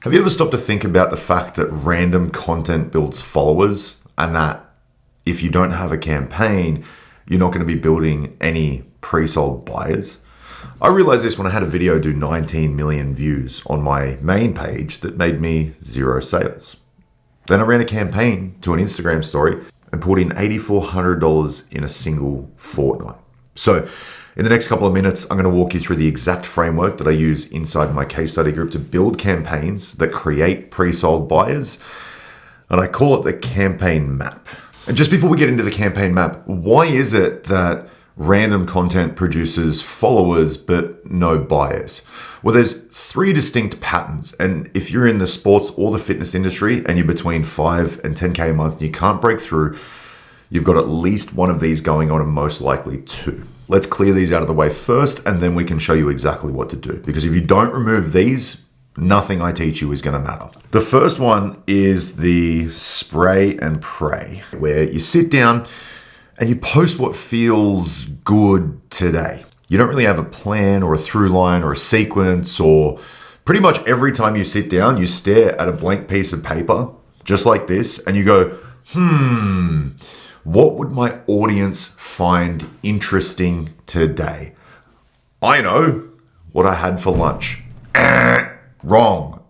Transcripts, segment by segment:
Have you ever stopped to think about the fact that random content builds followers and that if you don't have a campaign, you're not going to be building any pre-sold buyers? I realized this when I had a video do 19 million views on my main page that made me 0 sales. Then I ran a campaign to an Instagram story and pulled in $8,400 in a single fortnight. So in the next couple of minutes, I'm going to walk you through the exact framework that I use inside my case study group to build campaigns that create pre-sold buyers. And I call it the campaign map. And just before we get into the campaign map, why is it that random content produces followers but no buyers? Well, there's 3 distinct patterns. And if you're in the sports or the fitness industry and you're between 5 and 10K a month and you can't break through, you've got at least one of these going on and most likely 2. Let's clear these out of the way first, and then we can show you exactly what to do. Because if you don't remove these, nothing I teach you is going to matter. The first one is the spray and pray, where you sit down and you post what feels good today. You don't really have a plan or a through line or a sequence, or pretty much every time you sit down, you stare at a blank piece of paper, just like this, and you go, what would my audience find interesting today? I know what I had for lunch. Wrong.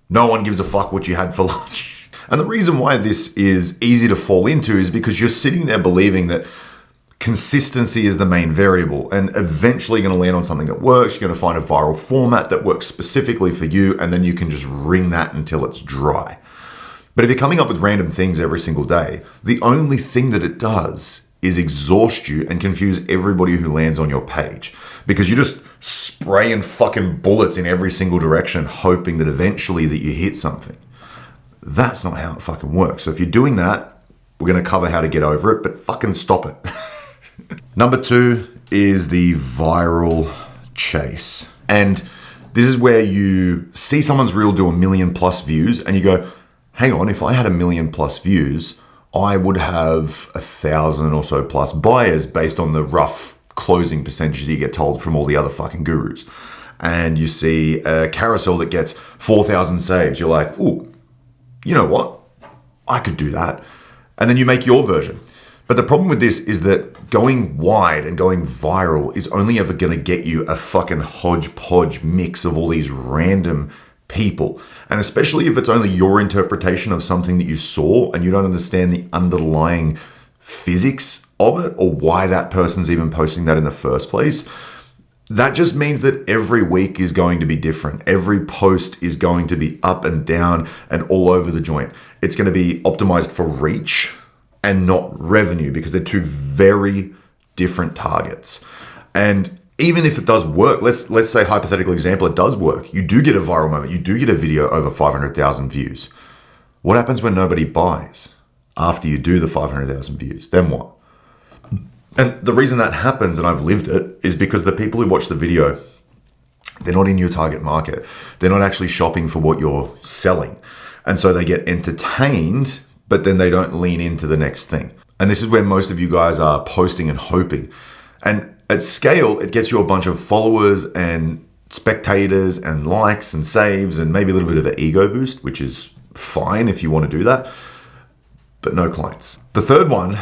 No one gives a fuck what you had for lunch. And the reason why this is easy to fall into is because you're sitting there believing that consistency is the main variable, and eventually you're going to land on something that works. You're going to find a viral format that works specifically for you, and then you can just wring that until it's dry. But if you're coming up with random things every single day, the only thing that it does is exhaust you and confuse everybody who lands on your page, because you're just spraying fucking bullets in every single direction, hoping that eventually that you hit something. That's not how it fucking works. So if you're doing that, we're going to cover how to get over it, but fucking stop it. Number 2 is the viral chase. And this is where you see someone's reel do 1 million plus views and you go, hang on, if I had 1 million plus views, I would have 1,000 or so plus buyers based on the rough closing percentages you get told from all the other fucking gurus. And you see a carousel that gets 4,000 saves. You're like, ooh, you know what? I could do that. And then you make your version. But the problem with this is that going wide and going viral is only ever going to get you a fucking hodgepodge mix of all these random people. And especially if it's only your interpretation of something that you saw and you don't understand the underlying physics of it or why that person's even posting that in the first place, that just means that every week is going to be different. Every post is going to be up and down and all over the joint. It's going to be optimized for reach and not revenue, because they're 2 very different targets. And even if it does work, let's say hypothetical example, it does work. You do get a viral moment. You do get a video over 500,000 views. What happens when nobody buys after you do the 500,000 views? Then what? And the reason that happens, and I've lived it, is because the people who watch the video, they're not in your target market. They're not actually shopping for what you're selling. And so they get entertained, but then they don't lean into the next thing. And this is where most of you guys are posting and hoping. And at scale, it gets you a bunch of followers and spectators and likes and saves and maybe a little bit of an ego boost, which is fine if you want to do that, but no clients. The third one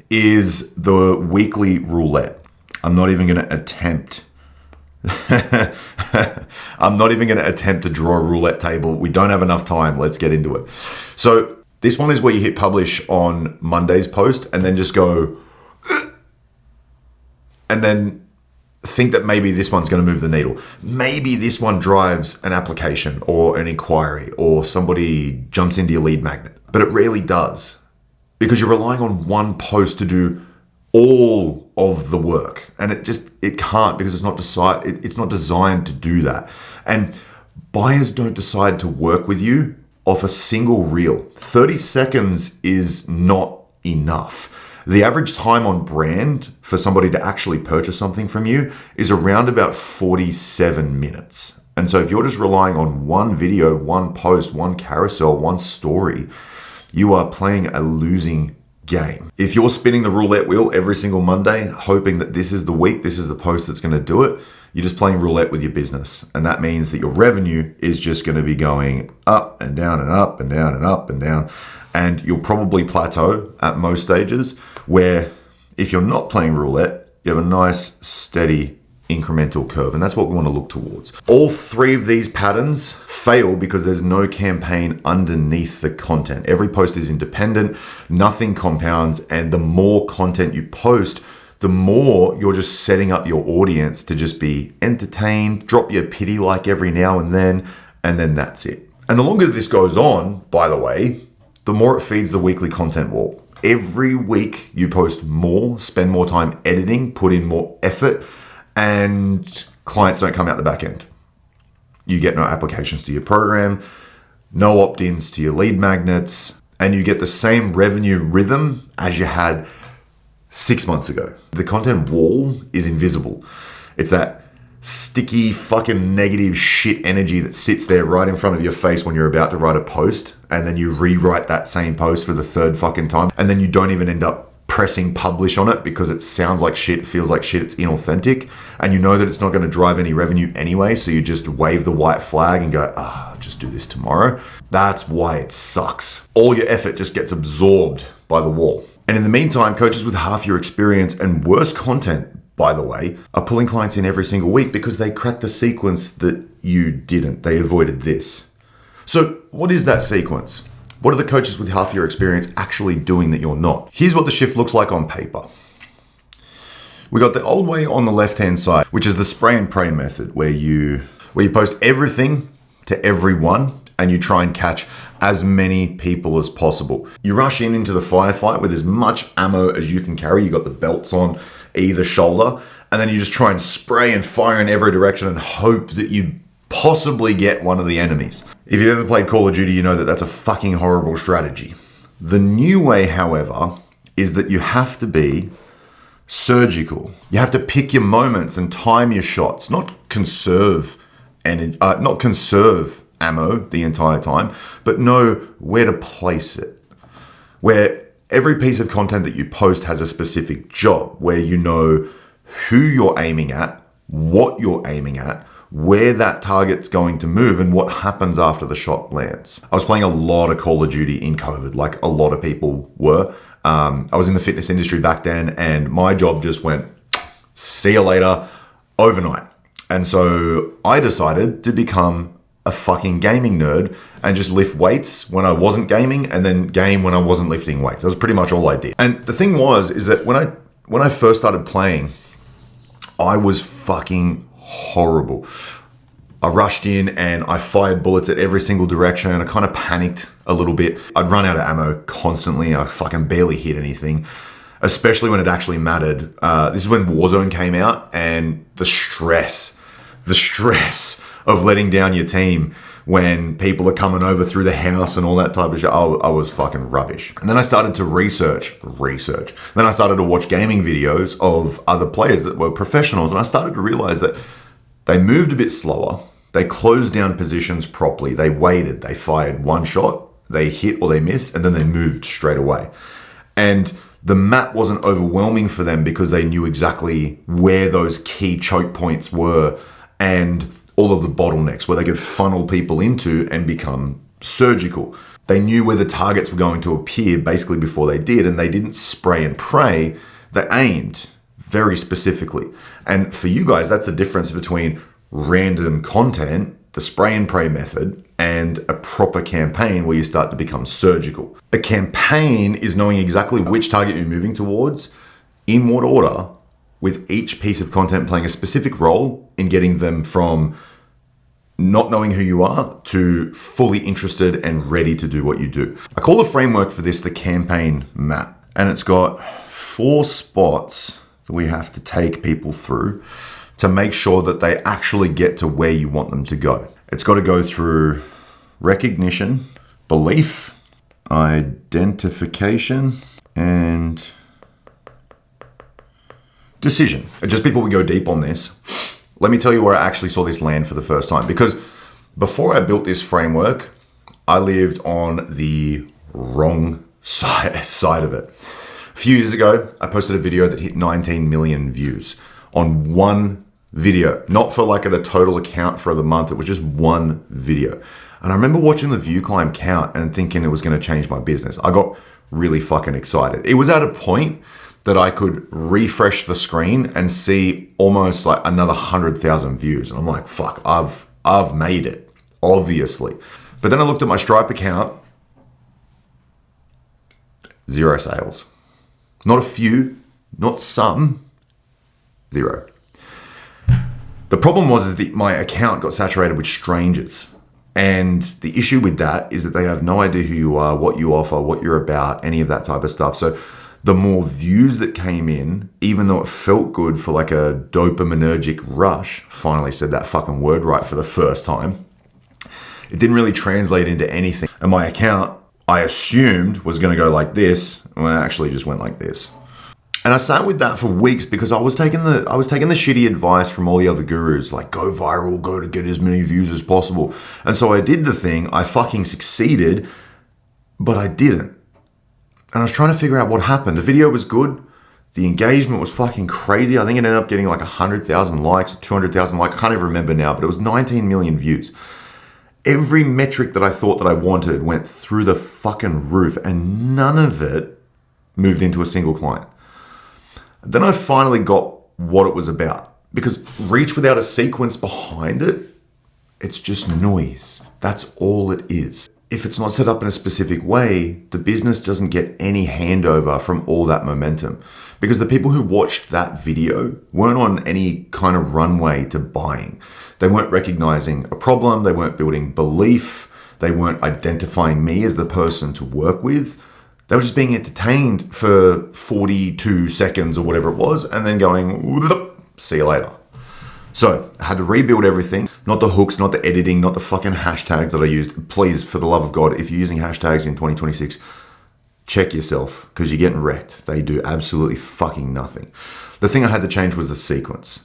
is the weekly roulette. I'm not even going to attempt to draw a roulette table. We don't have enough time. Let's get into it. So this one is where you hit publish on Monday's post and then just go, and then think that maybe this one's going to move the needle. Maybe this one drives an application or an inquiry or somebody jumps into your lead magnet, but it rarely does, because you're relying on one post to do all of the work, and it can't, because it's not designed to do that. And buyers don't decide to work with you off a single reel. 30 seconds is not enough. The average time on brand for somebody to actually purchase something from you is around about 47 minutes. And so if you're just relying on one video, one post, one carousel, one story, you are playing a losing game. If you're spinning the roulette wheel every single Monday, hoping that this is the week, this is the post that's going to do it, you're just playing roulette with your business. And that means that your revenue is just going to be going up and down and up and down and up and down. And you'll probably plateau at most stages, where if you're not playing roulette, you have a nice, steady, incremental curve. And that's what we want to look towards. All three of these patterns fail because there's no campaign underneath the content. Every post is independent, nothing compounds. And the more content you post, the more you're just setting up your audience to just be entertained, drop your pity like every now and then that's it. And the longer this goes on, by the way, the more it feeds the weekly content wall. Every week you post more, spend more time editing, put in more effort, and clients don't come out the back end. You get no applications to your program, no opt-ins to your lead magnets, and you get the same revenue rhythm as you had 6 months ago. The content wall is invisible. It's that sticky fucking negative shit energy that sits there right in front of your face when you're about to write a post, and then you rewrite that same post for the third fucking time, and then you don't even end up pressing publish on it because it sounds like shit, feels like shit, it's inauthentic, and you know that it's not going to drive any revenue anyway, so you just wave the white flag and go, I'll just do this tomorrow. That's why it sucks. All your effort just gets absorbed by the wall. And in the meantime, coaches with half your experience and worse content, by the way, are pulling clients in every single week because they cracked the sequence that you didn't. They avoided this. So what is that sequence? What are the coaches with half your experience actually doing that you're not? Here's what the shift looks like on paper. We got the old way on the left-hand side, which is the spray and pray method, where you post everything to everyone and you try and catch as many people as possible. You rush into the firefight with as much ammo as you can carry. You got the belts on either shoulder, and then you just try and spray and fire in every direction and hope that you possibly get one of the enemies. If you've ever played Call of Duty, you know that that's a fucking horrible strategy. The new way, however, is that you have to be surgical. You have to pick your moments and time your shots, not conserve ammo the entire time, but know where to place it. Where every piece of content that you post has a specific job, where you know who you're aiming at, what you're aiming at, where that target's going to move, and what happens after the shot lands. I was playing a lot of Call of Duty in COVID, like a lot of people were. I was in the fitness industry back then, and my job just went, see you later, overnight. And so I decided to become a fucking gaming nerd and just lift weights when I wasn't gaming, and then game when I wasn't lifting weights. That was pretty much all I did. And the thing is that when I first started playing, I was fucking horrible. I rushed in and I fired bullets at every single direction, and I kind of panicked a little bit. I'd run out of ammo constantly. I fucking barely hit anything, especially when it actually mattered. This is when Warzone came out, and the stress of letting down your team when people are coming over through the house and all that type of shit. I was fucking rubbish. And then I started to research. Then I started to watch gaming videos of other players that were professionals, and I started to realize that they moved a bit slower. They closed down positions properly. They waited. They fired one shot. They hit or they missed, and then they moved straight away. And the map wasn't overwhelming for them because they knew exactly where those key choke points were and all of the bottlenecks where they could funnel people into and become surgical. They knew where the targets were going to appear basically before they did, and they didn't spray and pray. They aimed very specifically. And for you guys, that's the difference between random content, the spray and pray method, and a proper campaign where you start to become surgical. A campaign is knowing exactly which target you're moving towards, in what order, with each piece of content playing a specific role in getting them from not knowing who you are to fully interested and ready to do what you do. I call the framework for this the campaign map, and it's got 4 spots that we have to take people through to make sure that they actually get to where you want them to go. It's got to go through recognition, belief, identification, and decision. Just before we go deep on this, let me tell you where I actually saw this land for the first time. Because before I built this framework, I lived on the wrong side of it. A few years ago, I posted a video that hit 19 million views on one video, not for like a total account for the month. It was just one video. And I remember watching the view climb count and thinking it was going to change my business. I got really fucking excited. It was at a point that I could refresh the screen and see almost like another 100,000 views. And I'm like, fuck, I've made it, obviously. But then I looked at my Stripe account, 0 sales. Not a few, not some, 0. The problem was that my account got saturated with strangers. And the issue with that is that they have no idea who you are, what you offer, what you're about, any of that type of stuff. So the more views that came in, even though it felt good for like a dopaminergic rush, finally said that fucking word right for the first time, it didn't really translate into anything. And my account, I assumed, was going to go like this, when it actually just went like this. And I sat with that for weeks because I was taking the shitty advice from all the other gurus, like go viral, go to get as many views as possible. And so I did the thing, I fucking succeeded, but I didn't. And I was trying to figure out what happened. The video was good. The engagement was fucking crazy. I think it ended up getting like 100,000 likes, 200,000 likes. I can't even remember now, but it was 19 million views. Every metric that I thought that I wanted went through the fucking roof, and none of it moved into a single client. Then I finally got what it was about, because reach without a sequence behind it, it's just noise. That's all it is. If it's not set up in a specific way, the business doesn't get any handover from all that momentum, because the people who watched that video weren't on any kind of runway to buying. They weren't recognizing a problem. They weren't building belief. They weren't identifying me as the person to work with. They were just being entertained for 42 seconds or whatever it was, and then going, see you later. So I had to rebuild everything, not the hooks, not the editing, not the fucking hashtags that I used. Please, for the love of God, if you're using hashtags in 2026, check yourself, because you're getting wrecked. They do absolutely fucking nothing. The thing I had to change was the sequence.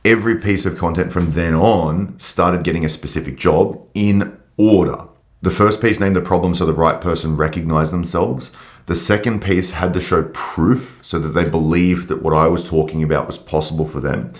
Every piece of content from then on started getting a specific job in order. The first piece named the problem so the right person recognized themselves. The second piece had to show proof so that they believed that what I was talking about was possible for them.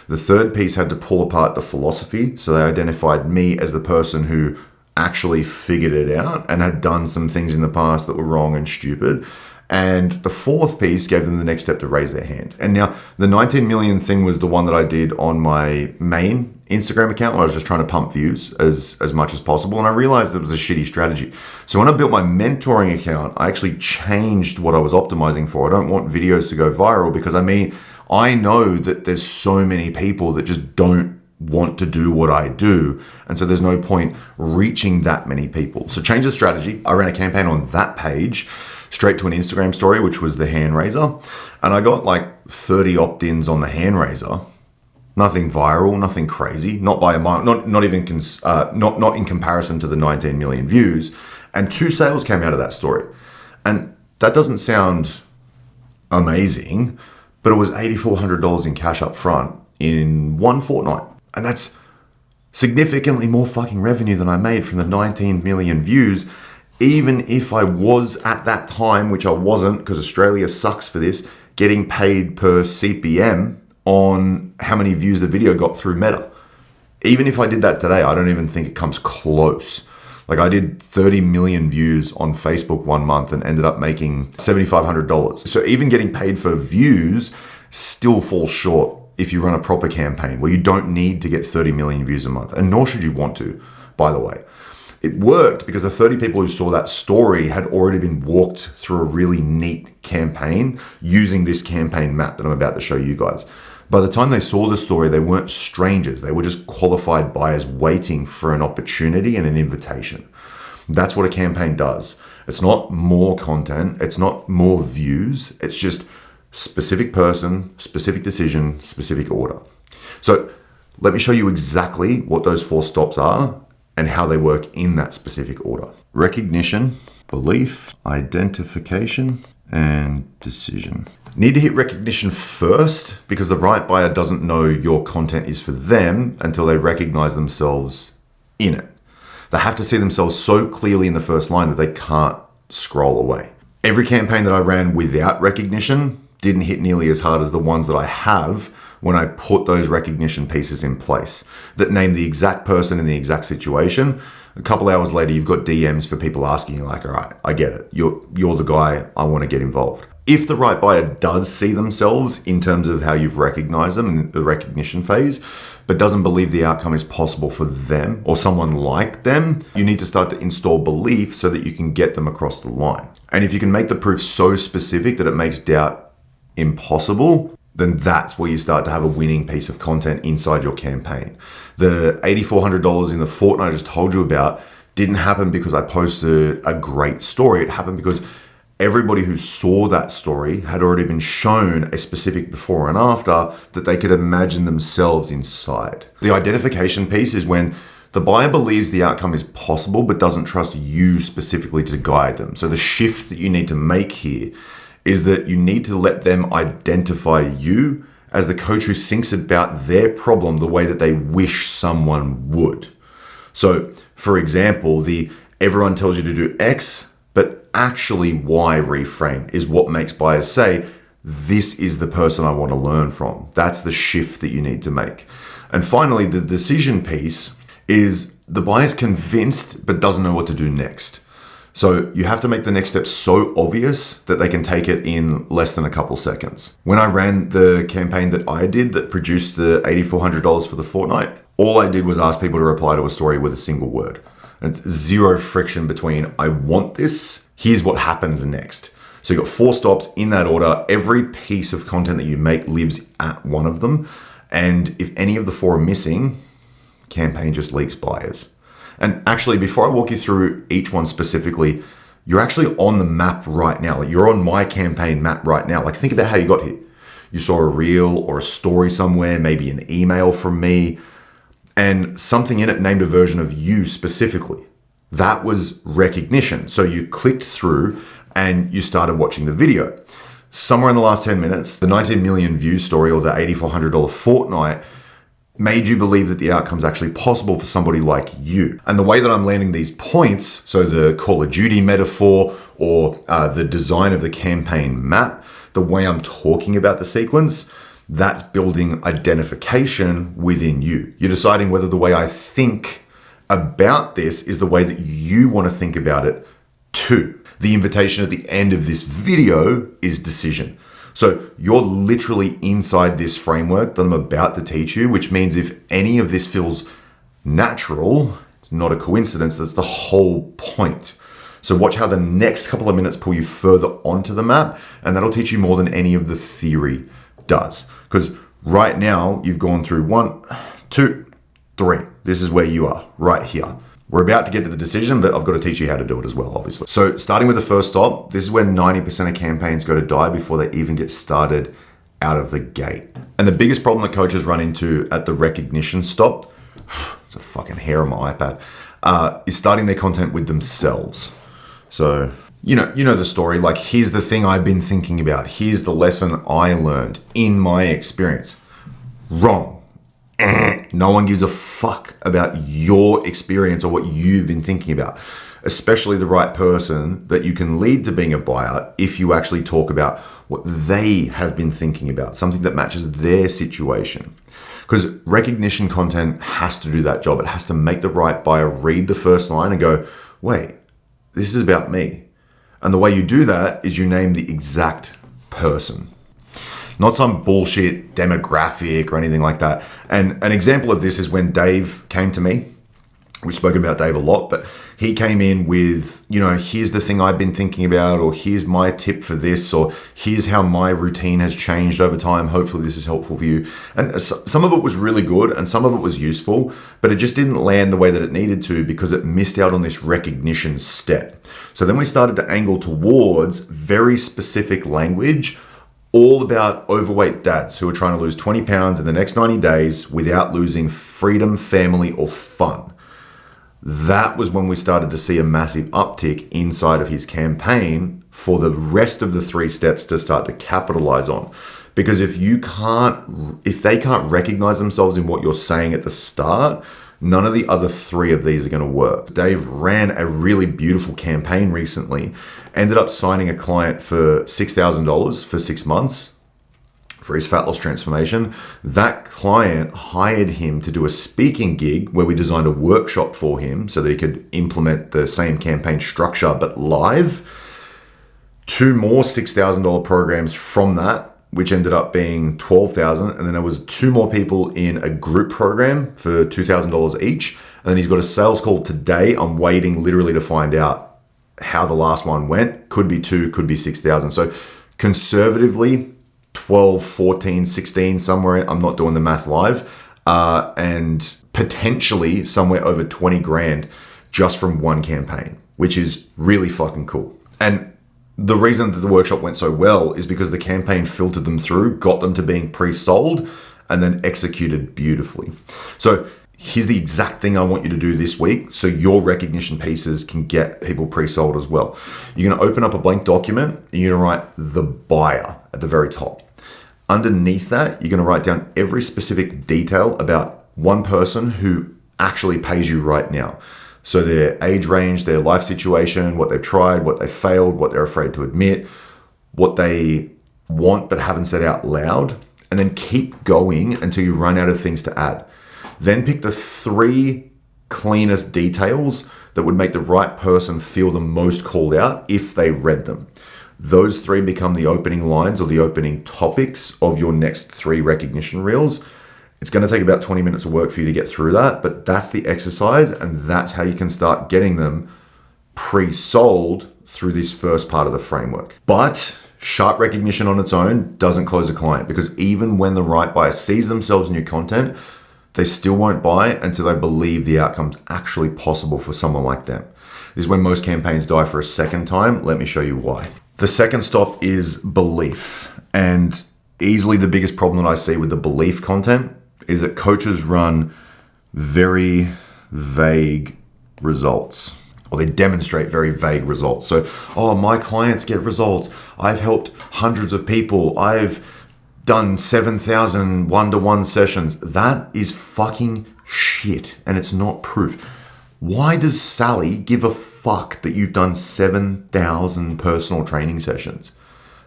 The third piece had to pull apart the philosophy, so they identified me as the person who actually figured it out and had done some things in the past that were wrong and stupid. And the fourth piece gave them the next step to raise their hand. And now the 19 million thing was the one that I did on my main Instagram account, where I was just trying to pump views as much as possible. And I realized it was a shitty strategy. So when I built my mentoring account, I actually changed what I was optimizing for. I don't want videos to go viral, because I know that there's so many people that just don't want to do what I do. And so there's no point reaching that many people. So change the strategy. I ran a campaign on that page straight to an Instagram story, which was the hand raiser. And I got like 30 opt-ins on the hand raiser. Nothing viral, nothing crazy, not by a mile, not in comparison to the 19 million views. And 2 sales came out of that story. And that doesn't sound amazing, but it was $8,400 in cash up front in 1 fortnight. And that's significantly more fucking revenue than I made from the 19 million views, even if I was at that time, which I wasn't, because Australia sucks for this, getting paid per CPM on how many views the video got through Meta. Even if I did that today, I don't even think it comes close. Like, I did 30 million views on Facebook 1 month and ended up making $7,500. So even getting paid for views still falls short if you run a proper campaign where you don't need to get 30 million views a month, and nor should you want to, by the way. It worked because the 30 people who saw that story had already been walked through a really neat campaign using this campaign map that I'm about to show you guys. By the time they saw the story, they weren't strangers. They were just qualified buyers waiting for an opportunity and an invitation. That's what a campaign does. It's not more content. It's not more views. It's just specific person, specific decision, specific order. So let me show you exactly what those 4 stops are and how they work in that specific order. Recognition, belief, identification, and decision. Need to hit recognition first, because the right buyer doesn't know your content is for them until they recognize themselves in it. They have to see themselves so clearly in the first line that they can't scroll away. Every campaign that I ran without recognition didn't hit nearly as hard as the ones that I have when I put those recognition pieces in place that name the exact person in the exact situation. A couple hours later, you've got DMs for people asking you like, all right, I get it. You're the guy, I want to get involved. If the right buyer does see themselves in terms of how you've recognized them in the recognition phase, but doesn't believe the outcome is possible for them or someone like them, you need to start to install belief so that you can get them across the line. And if you can make the proof so specific that it makes doubt impossible, then that's where you start to have a winning piece of content inside your campaign. The $8,400 in the fortnight I just told you about didn't happen because I posted a great story. It happened because everybody who saw that story had already been shown a specific before and after that they could imagine themselves inside. The identification piece is when the buyer believes the outcome is possible but doesn't trust you specifically to guide them. So the shift that you need to make here is that you need to let them identify you as the coach who thinks about their problem the way that they wish someone would. So, for example, the everyone tells you to do X, but actually Y reframe is what makes buyers say, this is the person I want to learn from. That's the shift that you need to make. And finally, the decision piece is the buyer's convinced but doesn't know what to do next. So you have to make the next step so obvious that they can take it in less than a couple seconds. When I ran the campaign that I did that produced the $8,400 for the fortnight, all I did was ask people to reply to a story with a single word. And it's zero friction between I want this, here's what happens next. So you've got 4 stops in that order. Every piece of content that you make lives at one of them. And if any of the 4 are missing, campaign just leaks buyers. And actually, before I walk you through each one specifically, you're actually on the map right now. Like you're on my campaign map right now. Like think about how you got here. You saw a reel or a story somewhere, maybe an email from me, and something in it named a version of you specifically. That was recognition. So you clicked through and you started watching the video. Somewhere in the last 10 minutes, the 19 million view story or the $8,400 fortnight made you believe that the outcome's actually possible for somebody like you. And the way that I'm landing these points, so the Call of Duty metaphor or the design of the campaign map, the way I'm talking about the sequence, that's building identification within you. You're deciding whether the way I think about this is the way that you want to think about it too. The invitation at the end of this video is decision. So you're literally inside this framework that I'm about to teach you, which means if any of this feels natural, it's not a coincidence, that's the whole point. So watch how the next couple of minutes pull you further onto the map, and that'll teach you more than any of the theory does. Because right now you've gone through 1, 2, 3. This is where you are, right here. We're about to get to the decision, but I've got to teach you how to do it as well, obviously. So starting with the first stop, this is where 90% of campaigns go to die before they even get started out of the gate. And the biggest problem that coaches run into at the recognition stop, it's a fucking hair on my iPad, is starting their content with themselves. So, you know the story, like here's the thing I've been thinking about. Here's the lesson I learned in my experience. Wrong. No one gives a fuck about your experience or what you've been thinking about, especially the right person that you can lead to being a buyer if you actually talk about what they have been thinking about, something that matches their situation. Because recognition content has to do that job. It has to make the right buyer read the first line and go, wait, this is about me. And the way you do that is you name the exact person. Not some bullshit demographic or anything like that. And an example of this is when Dave came to me. We've spoken about Dave a lot, but he came in with, here's the thing I've been thinking about, or here's my tip for this, or here's how my routine has changed over time. Hopefully this is helpful for you. And some of it was really good and some of it was useful, but it just didn't land the way that it needed to because it missed out on this recognition step. So then we started to angle towards very specific language, all about overweight dads who are trying to lose 20 pounds in the next 90 days without losing freedom, family, or fun. That was when we started to see a massive uptick inside of his campaign for the rest of the 3 steps to start to capitalize on. Because if they can't recognize themselves in what you're saying at the start, none of the other 3 of these are going to work. Dave ran a really beautiful campaign recently, ended up signing a client for $6,000 for 6 months for his fat loss transformation. That client hired him to do a speaking gig where we designed a workshop for him so that he could implement the same campaign structure but live. 2 more $6,000 programs from that, which ended up being $12,000. And then there was 2 more people in a group program for $2,000 each. And then he's got a sales call today. I'm waiting literally to find out how the last one went. Could be 2, could be 6,000. So conservatively, 12, 14, 16, somewhere, I'm not doing the math live, and potentially somewhere over 20 grand just from one campaign, which is really fucking cool. And the reason that the workshop went so well is because the campaign filtered them through, got them to being pre-sold, and then executed beautifully. So here's the exact thing I want you to do this week so your recognition pieces can get people pre-sold as well. You're going to open up a blank document and you're going to write the buyer at the very top. Underneath that, you're going to write down every specific detail about one person who actually pays you right now. So their age range, their life situation, what they've tried, what they failed, what they're afraid to admit, what they want but haven't said out loud, and then keep going until you run out of things to add. Then pick the 3 cleanest details that would make the right person feel the most called out if they read them. Those 3 become the opening lines or the opening topics of your next 3 recognition reels. It's going to take about 20 minutes of work for you to get through that, but that's the exercise, and that's how you can start getting them pre-sold through this first part of the framework. But sharp recognition on its own doesn't close a client, because even when the right buyer sees themselves in your content, they still won't buy until they believe the outcome's actually possible for someone like them. This is when most campaigns die for a second time. Let me show you why. The second stop is belief. And easily the biggest problem that I see with the belief content is that coaches run very vague results, or they demonstrate very vague results. So, my clients get results. I've helped hundreds of people. I've done 7,000 one-to-one sessions. That is fucking shit, and it's not proof. Why does Sally give a fuck that you've done 7,000 personal training sessions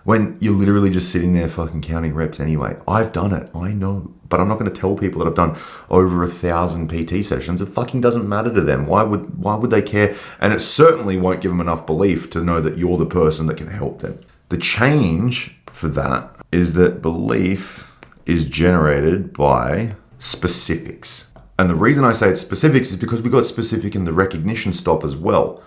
when you're literally just sitting there fucking counting reps anyway? I've done it, I know, but I'm not going to tell people that I've done over 1,000 PT sessions. It fucking doesn't matter to them. Why would they care? And it certainly won't give them enough belief to know that you're the person that can help them. The change for that is that belief is generated by specifics. And the reason I say it's specifics is because we got specific in the recognition stop as well.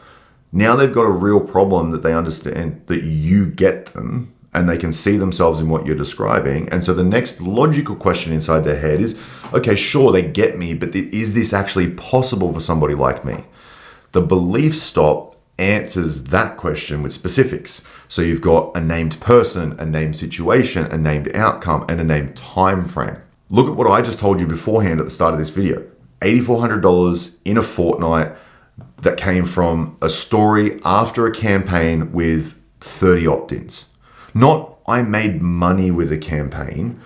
Now they've got a real problem that they understand that you get them, and they can see themselves in what you're describing. And so the next logical question inside their head is, okay, sure, they get me, but is this actually possible for somebody like me? The belief stop answers that question with specifics. So you've got a named person, a named situation, a named outcome, and a named time frame. Look at what I just told you beforehand at the start of this video. $8,400 in a fortnight that came from a story after a campaign with 30 opt-ins. Not I made money with a campaign,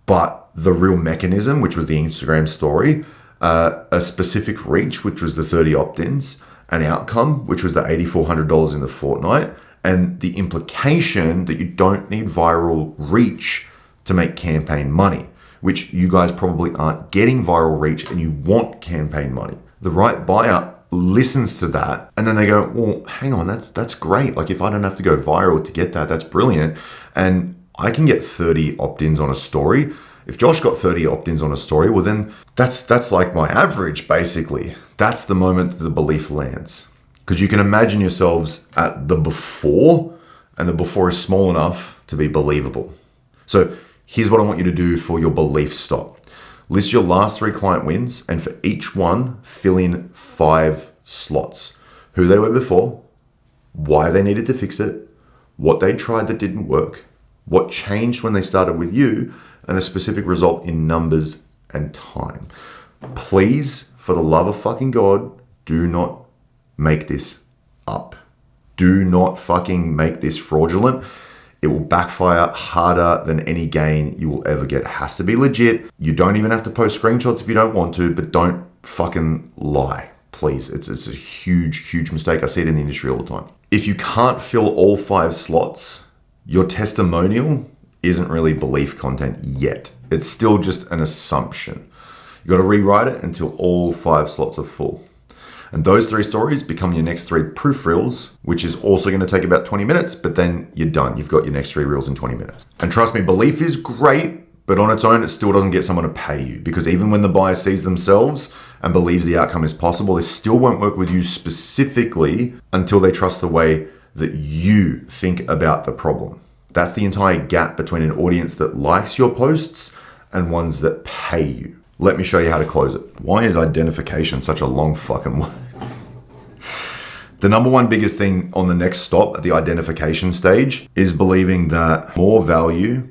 but the real mechanism, which was the Instagram story, a specific reach, which was the 30 opt-ins, an outcome, which was the $8,400 in the fortnight, and the implication that you don't need viral reach to make campaign money, which you guys probably aren't getting viral reach and you want campaign money. The right buyer listens to that and then they go, well, hang on, that's great. Like if I don't have to go viral to get that, that's brilliant. And I can get 30 opt-ins on a story. If Josh got 30 opt-ins on a story, well then that's like my average basically. That's the moment that the belief lands. Because you can imagine yourselves at the before, and the before is small enough to be believable. So here's what I want you to do for your belief stop. List your last 3 client wins, and for each one, fill in 5 slots. Who they were before, why they needed to fix it, what they tried that didn't work, what changed when they started with you, and a specific result in numbers and time. Please, for the love of fucking God, do not make this up. Do not fucking make this fraudulent. It will backfire harder than any gain you will ever get. It has to be legit. You don't even have to post screenshots if you don't want to, but don't fucking lie, please. It's a huge, huge mistake. I see it in the industry all the time. If you can't fill all 5 slots, your testimonial isn't really belief content yet. It's still just an assumption. You got to rewrite it until all 5 slots are full. And those 3 stories become your next 3 proof reels, which is also going to take about 20 minutes, but then you're done. You've got your next 3 reels in 20 minutes. And trust me, belief is great, but on its own, it still doesn't get someone to pay you, because even when the buyer sees themselves and believes the outcome is possible, they still won't work with you specifically until they trust the way that you think about the problem. That's the entire gap between an audience that likes your posts and ones that pay you. Let me show you how to close it. Why is identification such a long fucking word? The number one biggest thing on the next stop at the identification stage is believing that more value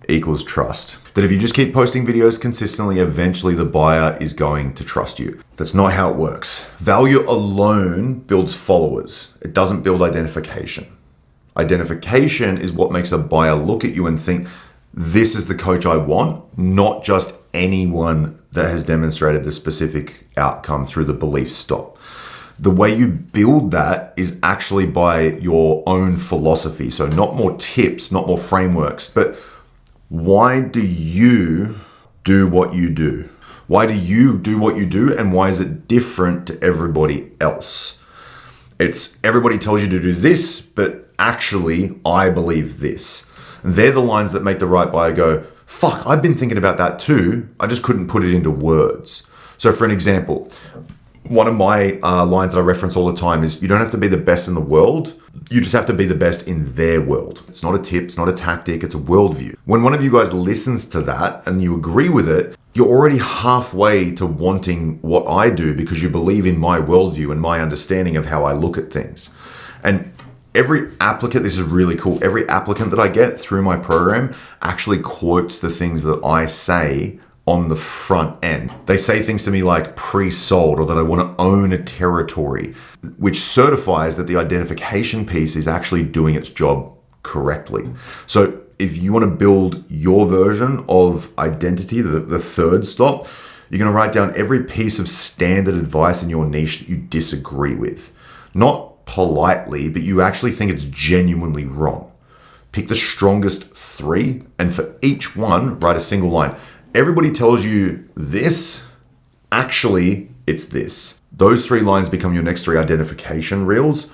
equals trust. That if you just keep posting videos consistently, eventually the buyer is going to trust you. That's not how it works. Value alone builds followers. It doesn't build identification. Identification is what makes a buyer look at you and think, this is the coach I want, not just anyone that has demonstrated the specific outcome through the belief stop. The way you build that is actually by your own philosophy. So not more tips, not more frameworks, but why do you do what you do? Why do you do what you do, and why is it different to everybody else? It's everybody tells you to do this, but actually I believe this. They're the lines that make the right buyer go, fuck, I've been thinking about that too. I just couldn't put it into words. So for an example, one of my lines that I reference all the time is, you don't have to be the best in the world. You just have to be the best in their world. It's not a tip, it's not a tactic, it's a worldview. When one of you guys listens to that and you agree with it, you're already halfway to wanting what I do, because you believe in my worldview and my understanding of how I look at things. And every applicant, this is really cool, every applicant that I get through my program actually quotes the things that I say on the front end. They say things to me like pre-sold, or that I want to own a territory, which certifies that the identification piece is actually doing its job correctly. So if you want to build your version of identity, the third stop, you're going to write down every piece of standard advice in your niche that you disagree with. Not politely, but you actually think it's genuinely wrong. Pick the strongest 3, and for each one, write a single line. Everybody tells you this, actually it's this. Those 3 lines become your next 3 identification reels.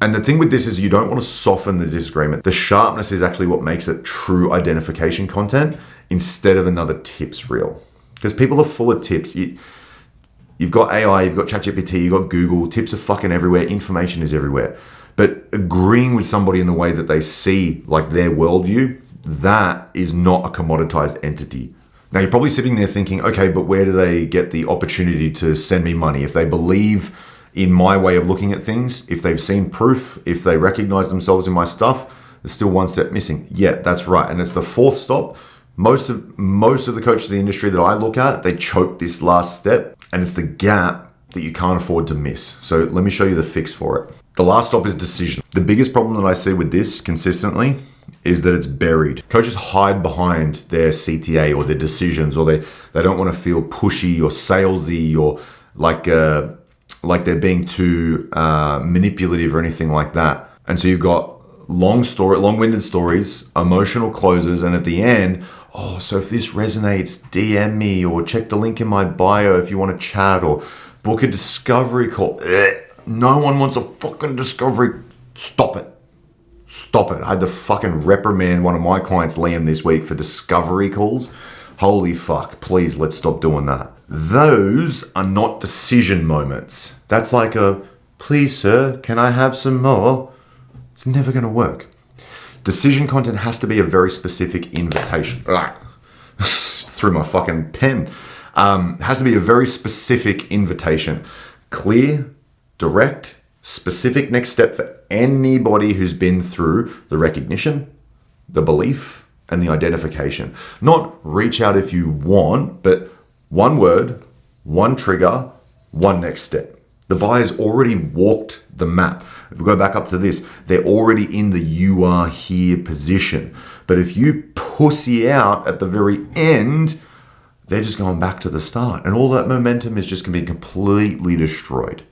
And the thing with this is, you don't want to soften the disagreement. The sharpness is actually what makes it true identification content instead of another tips reel. Because people are full of tips. You've got AI, you've got ChatGPT, you've got Google, tips are fucking everywhere, information is everywhere. But agreeing with somebody in the way that they see like their worldview, that is not a commoditized entity. Now you're probably sitting there thinking, okay, but where do they get the opportunity to send me money? If they believe in my way of looking at things, if they've seen proof, if they recognize themselves in my stuff, there's still one step missing. Yeah, that's right. And it's the 4th stop. Most of the coaches in the industry that I look at, they choke this last step, and it's the gap that you can't afford to miss. So let me show you the fix for it. The last stop is decision. The biggest problem that I see with this consistently is that it's buried. Coaches hide behind their CTA or their decisions, or they don't want to feel pushy or salesy, or like they're being too manipulative or anything like that. And so you've got long-winded stories, emotional closes, and at the end, oh, so if this resonates, DM me, or check the link in my bio if you want to chat, or book a discovery call. No one wants a fucking discovery. Stop it. I had to fucking reprimand one of my clients, Liam, this week for discovery calls. Holy fuck. Please, let's stop doing that. Those are not decision moments. That's like a, please, sir, can I have some more? It's never going to work. Decision content has to be a very specific invitation. Through my fucking pen. Has to be a very specific invitation. Clear, direct, specific next step for anybody who's been through the recognition, the belief, and the identification. Not reach out if you want, but one word, one trigger, one next step. The buyer's already walked the map. If we go back up to this, they're already in the you are here position. But if you pussy out at the very end, they're just going back to the start. And all that momentum is just going to be completely destroyed.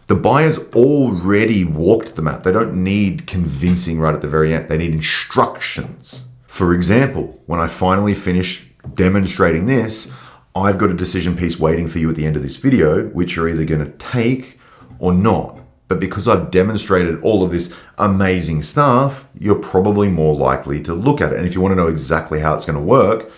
The buyers already walked the map. They don't need convincing right at the very end. They need instructions. For example, when I finally finish demonstrating this, I've got a decision piece waiting for you at the end of this video, which you're either going to take or not. But because I've demonstrated all of this amazing stuff, you're probably more likely to look at it. And if you want to know exactly how it's going to work,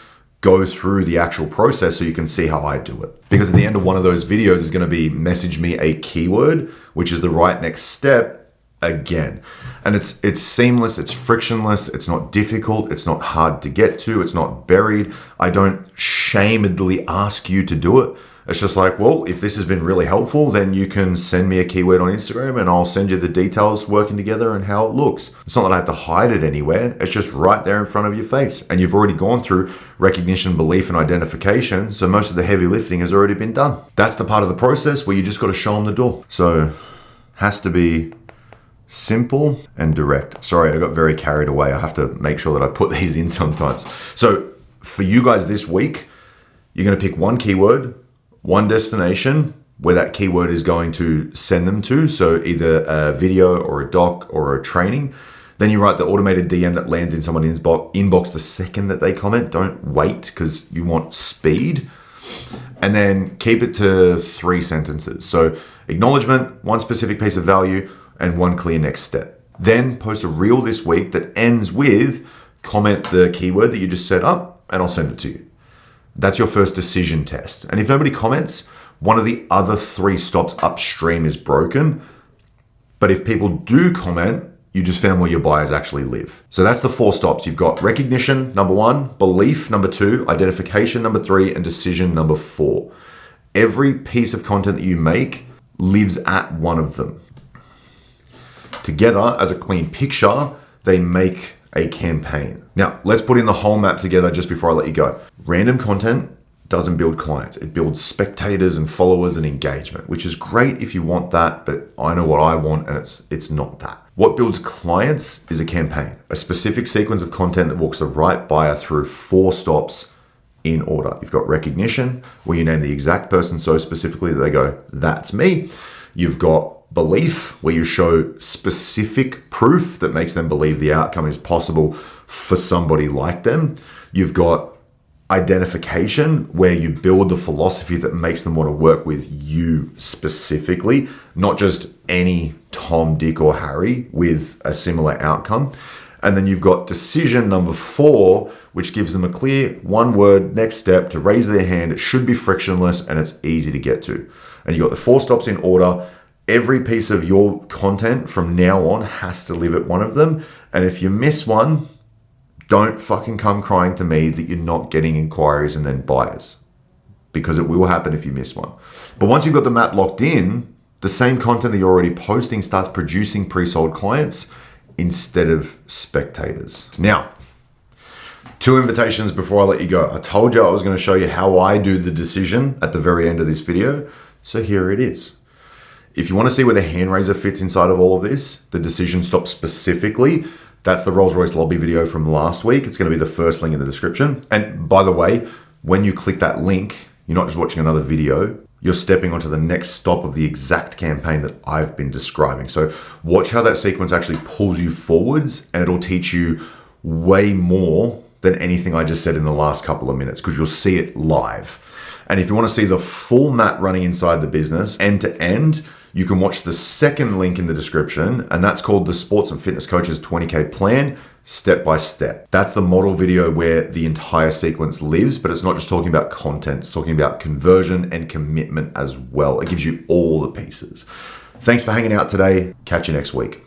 go through the actual process so you can see how I do it. Because at the end of one of those videos is going to be message me a keyword, which is the right next step again. And it's seamless, it's frictionless, it's not difficult, it's not hard to get to, it's not buried. I don't shamedly ask you to do it. It's just like, well, if this has been really helpful, then you can send me a keyword on Instagram and I'll send you the details working together and how it looks. It's not that I have to hide it anywhere. It's just right there in front of your face. And you've already gone through recognition, belief, and identification. So most of the heavy lifting has already been done. That's the part of the process where you just got to show them the door. So has to be simple and direct. Sorry, I got very carried away. I have to make sure that I put these in sometimes. So for you guys this week, you're going to pick one keyword, one destination where that keyword is going to send them to. So either a video or a doc or a training. Then you write the automated DM that lands in someone's inbox the second that they comment. Don't wait because you want speed. And then keep it to 3 sentences. So acknowledgement, one specific piece of value, and one clear next step. Then post a reel this week that ends with comment the keyword that you just set up and I'll send it to you. That's your first decision test. And if nobody comments, one of the other 3 stops upstream is broken. But if people do comment, you just found where your buyers actually live. So that's the 4 stops. You've got recognition, number 1, belief, number 2, identification, number 3, and decision, number 4. Every piece of content that you make lives at one of them. Together, as a clean picture, they make a campaign. Now, let's put in the whole map together just before I let you go. Random content doesn't build clients. It builds spectators and followers and engagement, which is great if you want that, but I know what I want and it's not that. What builds clients is a campaign, a specific sequence of content that walks the right buyer through 4 stops in order. You've got recognition, where you name the exact person so specifically that they go, that's me. You've got belief, where you show specific proof that makes them believe the outcome is possible for somebody like them. You've got identification, where you build the philosophy that makes them want to work with you specifically, not just any Tom, Dick, or Harry with a similar outcome. And then you've got decision, number 4, which gives them a clear 1-word next step to raise their hand. It should be frictionless and it's easy to get to. And you've got the 4 stops in order. Every piece of your content from now on has to live at one of them. And if you miss one, don't fucking come crying to me that you're not getting inquiries and then buyers, because it will happen if you miss one. But once you've got the map locked in, the same content that you're already posting starts producing pre-sold clients instead of spectators. Now, 2 invitations before I let you go. I told you I was going to show you how I do the decision at the very end of this video. So here it is. If you want to see where the hand raiser fits inside of all of this, the decision stop specifically, that's the Rolls-Royce lobby video from last week. It's going to be the first link in the description. And by the way, when you click that link, you're not just watching another video, you're stepping onto the next stop of the exact campaign that I've been describing. So watch how that sequence actually pulls you forwards, and it'll teach you way more than anything I just said in the last couple of minutes, because you'll see it live. And if you want to see the full map running inside the business end to end, you can watch the second link in the description, and that's called the Sports and Fitness Coaches 20K Plan, step by step. That's the model video where the entire sequence lives, but it's not just talking about content, it's talking about conversion and commitment as well. It gives you all the pieces. Thanks for hanging out today. Catch you next week.